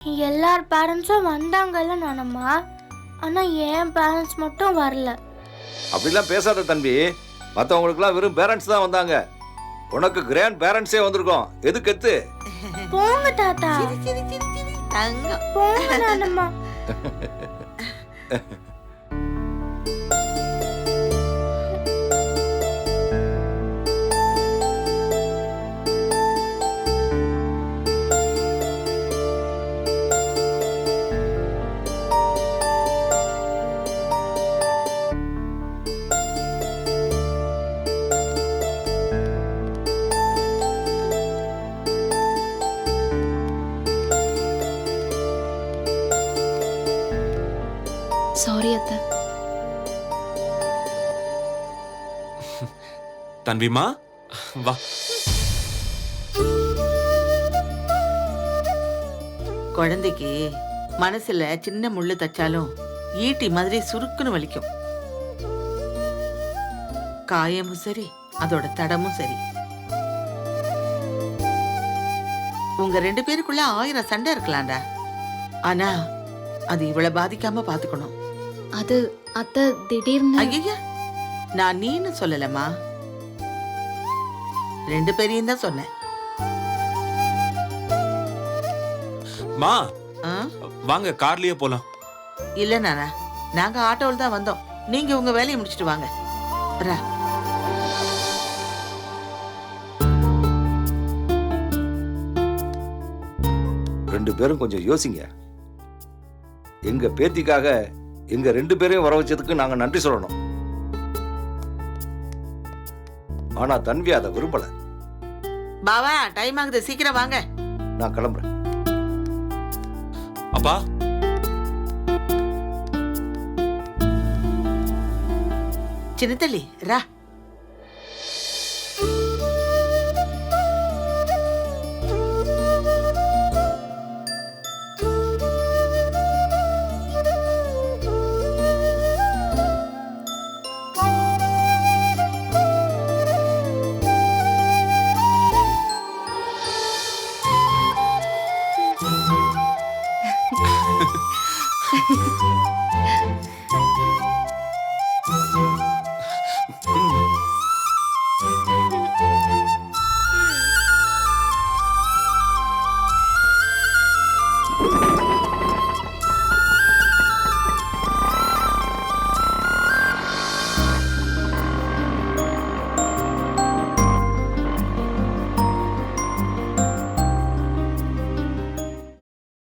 எல்லார் பேரண்ட்ஸும் வந்தாங்கல்ல நானம்மா. ஆனா என் பேரண்ட்ஸ் மட்டும் வரல. அப்படிலாம் பேசாத தம்பி. மற்றவங்களுக்குலாம் வெறும் பேரண்ட்ஸ் தான் வந்தாங்க. உனக்கு கிராண்ட் பேரண்ட்ஸே வந்திருக்கோம். எதுக்கு எத்து? போங்க தாத்தா. தங்கம். போங்க நானம்மா. சாரி அத்தை. தன்விமா வா. குழந்தைக்கு மனசுல சின்ன முள்ளு தச்சாலும் ஈட்டி மாதிரி சுருக்குன்னு வலிக்கும். காயமும் சரி, அதோட தடமும் சரி. உங்க 2 பேருக்குள்ள 1000 சண்டை இருக்கலாம்டா. ஆனா அது இவ்வளவு பாதிக்காம பாத்துக்கணும். அது அத்தை திடீர்னு. ஐயா, நான் நீன்னு சொல்லலம்மா, 2 பேரையும் தான் சொன்னேன். மா ஆ? வாங்க கார்லயே போலாம். இல்ல நானா, நாங்க ஆட்டோவில் தான் வந்தோம். நீங்க உங்க வேலையை முடிச்சிட்டு வாங்க. ரா. ரெண்டு பேரும் கொஞ்சம் யோசிங்க. எங்க பேத்திக்காக எங்க 2 பேரையும் வர வச்சதுக்கு நாங்க நன்றி சொல்லணும். ஆனா தன்வி அதை விரும்பல. பாவா, டைம் ஆகுது, சீக்கிரம் வாங்க. நான் கிளம்புறேன். அப்பா சின்னத்தள்ளி ரா.